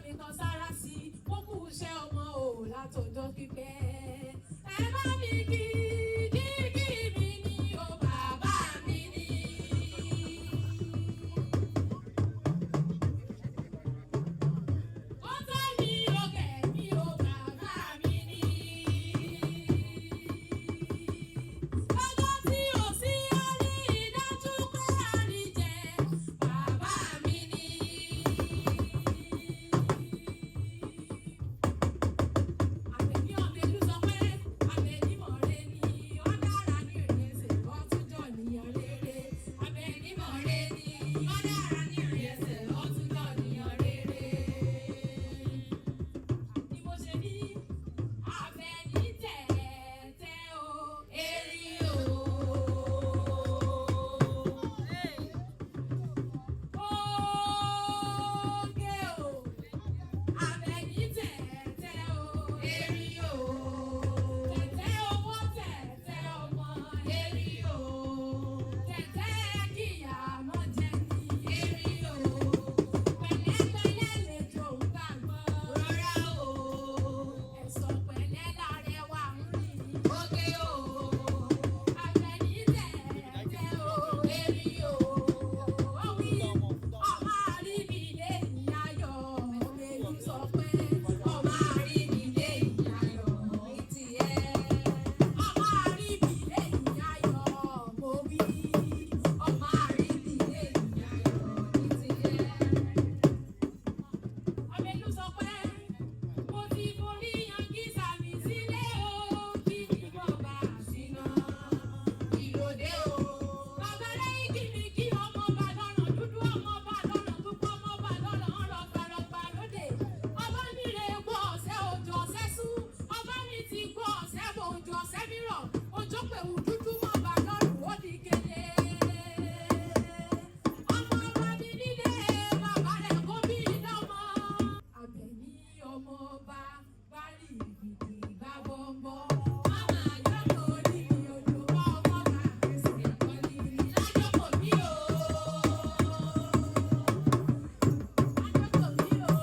mi kan sára sí ó kú iṣẹ́ ọmọ o látọjọ́ pípẹ́ ẹ bá mi kí mi ní o bàbá mi ní. Ó tẹ́ mi ó gẹ̀ mí o bàbá mi ní. Ọjọ́ tí ò sí á rí ìdájú pé àrí jẹ bàbá mi ní. Àbẹ̀ní ọ̀bẹ̀lú sọ pé àbẹ̀ní mọ̀ọ́rẹ́ ni ó dára ní ìrẹsẹ̀ ọ̀túnjọ́ níyàn rere. Àbẹ̀ní mọ̀ọ́rẹ́ ni ó dára ní ìrẹsẹ̀ ọ̀túnjọ́ níyàn rere. Ni mo ṣe ní àbẹ̀ní tẹ̀tẹ̀ o, èrí o. Oge o, àbẹ̀ní tẹ̀tẹ̀ o, èrí o. Tẹ̀tẹ̀ owó tẹ̀tẹ̀ ọmọ, èrí o. Tẹ̀tẹ̀ kíyà mọ́ jẹ ní, èrí o. Pẹ̀lẹ́pẹ̀lẹ́ lejò ń gbàgbọ́, rọra o. Ẹ̀sọ̀ pẹ̀lẹ́ lárẹwà ń rìn, oge o. Àbẹ̀ní tẹ̀tẹ̀ o, èrí o. Ó wí ọmọ àríbi lẹ́yìn ayọ̀, Òbèlú sọ pé ọmọ àríbi lẹ́yìn ayọ̀ ní tiẹ̀. Ọmọ àríbi lẹ́yìn ayọ̀, mo wí ọmọ àríbi lẹ́yìn ayọ̀ ní tiẹ̀. Òbèlú sọ pé mo ti forí yanjú sàmì sílé o, kí ni mo bá ṣìnà ìlòdè o. Bàbá lẹ́yìn kí ni kí ọmọ bá lọ́nà dúdú, ọmọ bá lọ́nà púpọ̀, ọmọ bá lọ́nà rọ̀gbàrọ̀gbà lóde. Ọba mi rè gbọ́ ọ̀sẹ̀ òjò ọ̀sẹ̀ sú, ọba mi ti gbọ́ ọ̀sẹ̀ bò òjò ọ̀sẹ̀ mìíràn. Òjò pèwù dúdú mọ́ bá lọ́rùn ó di gèlè. Ọmọ ọba mi nílé bàbá rẹ̀ kó bí iná mọ́. Àbẹ̀ní ọmọ ọba bá rí ìgbìdì bá bọ́ńbọ́. Màmá àjọpọ̀ ní mi òjò bá ọmọ bá fẹsẹ̀ kọ́lí. Lájọpọ̀ mi o. Lájọpọ̀ mi o.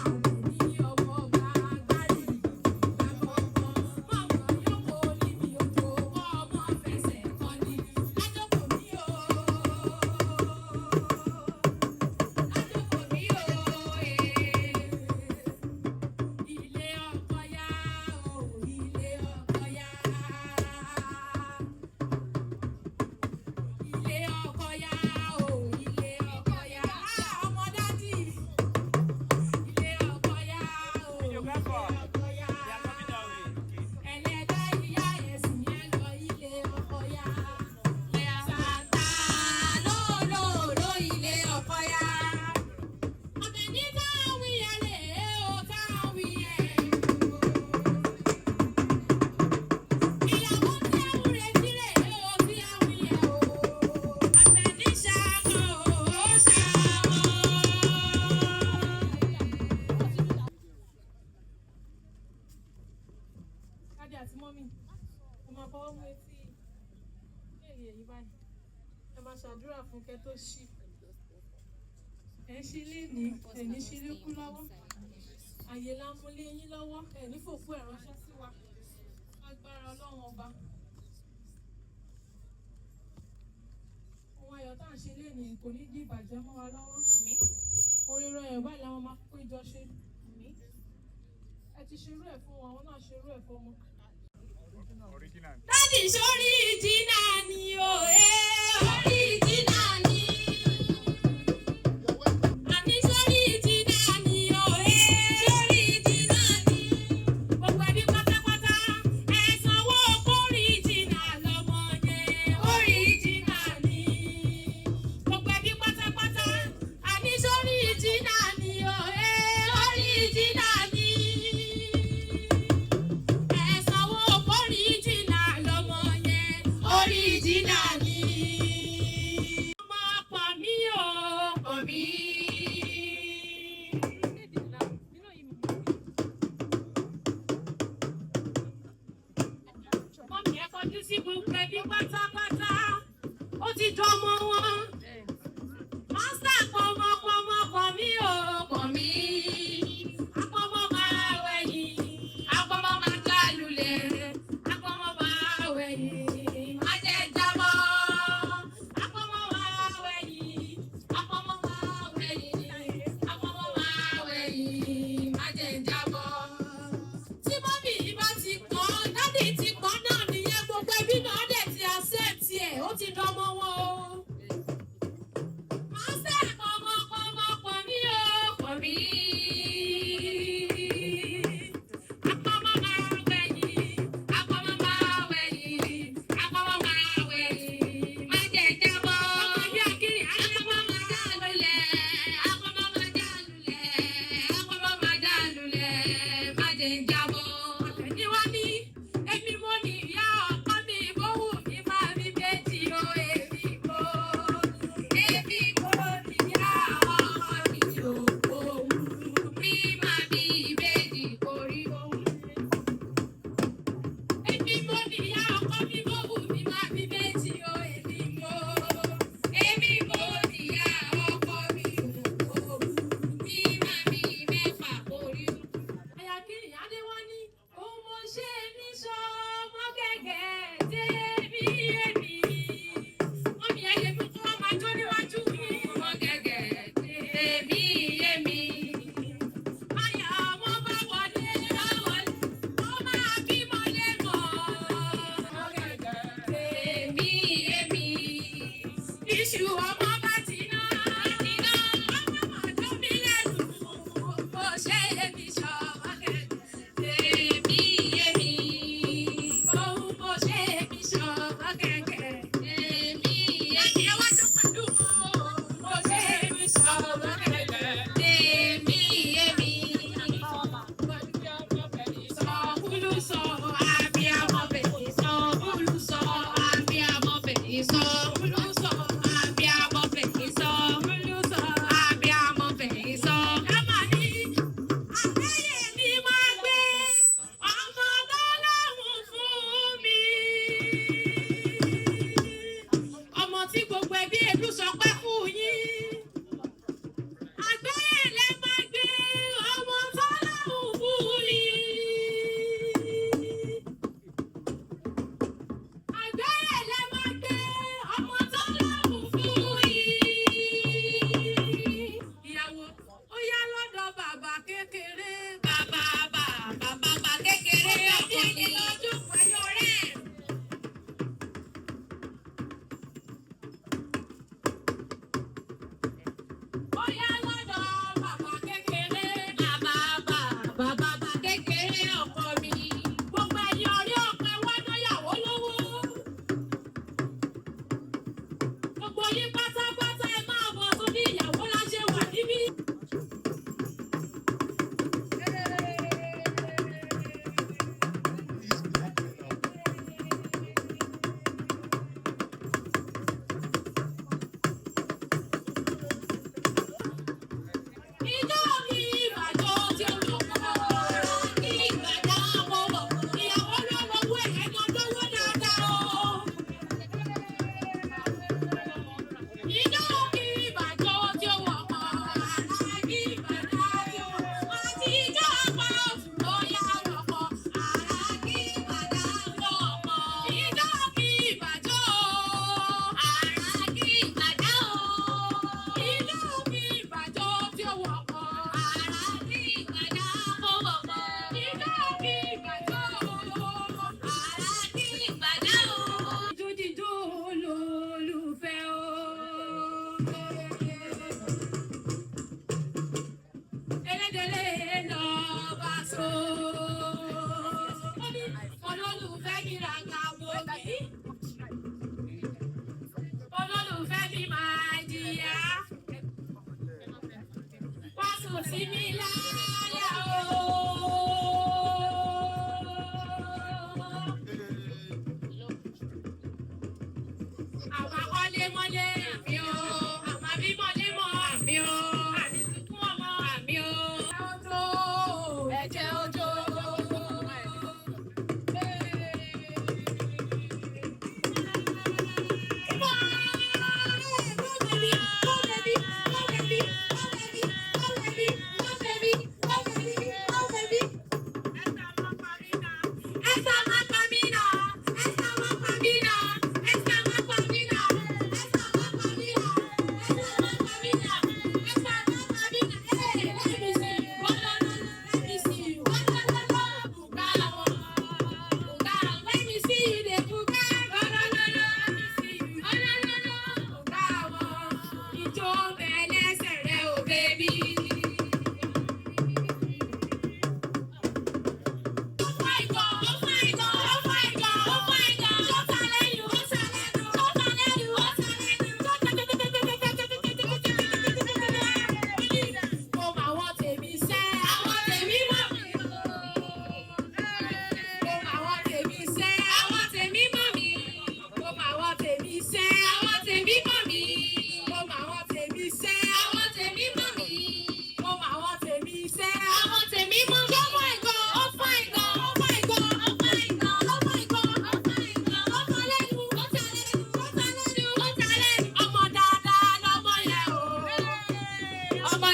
Àbẹ̀ní ọmọ ọba bá rí ìgbìdì bá bọ́ńbọ́. Màmá àjọpọ̀ ní mi òjò bá ọmọ fẹsẹ̀ kọ́lí. Lájọpọ̀ mi o. Ilé ọkọ yá o, ilé ọkọ yá. Ilé ọkọ yá o, ilé ọkọ yá. Ọmọ dádì. Ilé ọkọ yá o, ilé ọkọ yá. Ẹlẹ́dàá ìyá ẹ̀sìn yẹn lọ ilé ọkọ yá. Sàtà lóróró ilé ọkọ yá. Àbẹ̀ní táwí ẹ̀ lè o, táwí ẹ̀ o. Ìyàwó tí ẹ̀ ń retí rè o, tí àwí ẹ̀ o. Àbẹ̀ní ṣàkó o, ṣàkó. Dádì àti mọ́mì, ẹ máa fọwọ́ mú etí èrè èyí báyìí. Ẹ máa ṣàdúrà fún kẹ́ tó ṣí. Ẹ ṣí lénìí, ẹ ní ṣí lékú lọ́wọ́. Àyè la mú lé yín lọ́wọ́, ẹ ní fòfú ẹ̀ ránṣẹ́ sí wa. Agbára Ọlọ́run ọba. Ohun ayọ̀ tá à ń ṣe lénìí kò ní di ìbàjẹ́ mọ́ wa lọ́wọ́. Oríire ẹ̀ báyìí làwọn máa péjọ ṣe. Ẹ ti ṣerú ẹ̀ fún wọn, àwọn náà ṣerú ẹ̀ fún ọmọ. Dádì sórí ìjìnà ni o, orí ìjìnà ni. Àní sórí ìjìnà ni o, sórí ìjìnà ni. Gbogbo ẹbí pátápátá, ẹ sanwó kórí ìjìnà lọ́mọ yẹn, orí ìjìnà ni. Gbogbo ẹbí pátápátá, àní sórí ìjìnà ni o, orí ìjìnà ni. Ẹ sanwó kórí ìjìnà lọ́mọ yẹn, orí ìjìnà ni. Ọmọ pọ̀ mí o, pọ̀ mí. Mọ́mí ẹ kọjú sí gbogbo ẹbí pátápátá, ó ti jọ ọmọ wọn. Master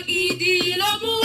Gidi ló mú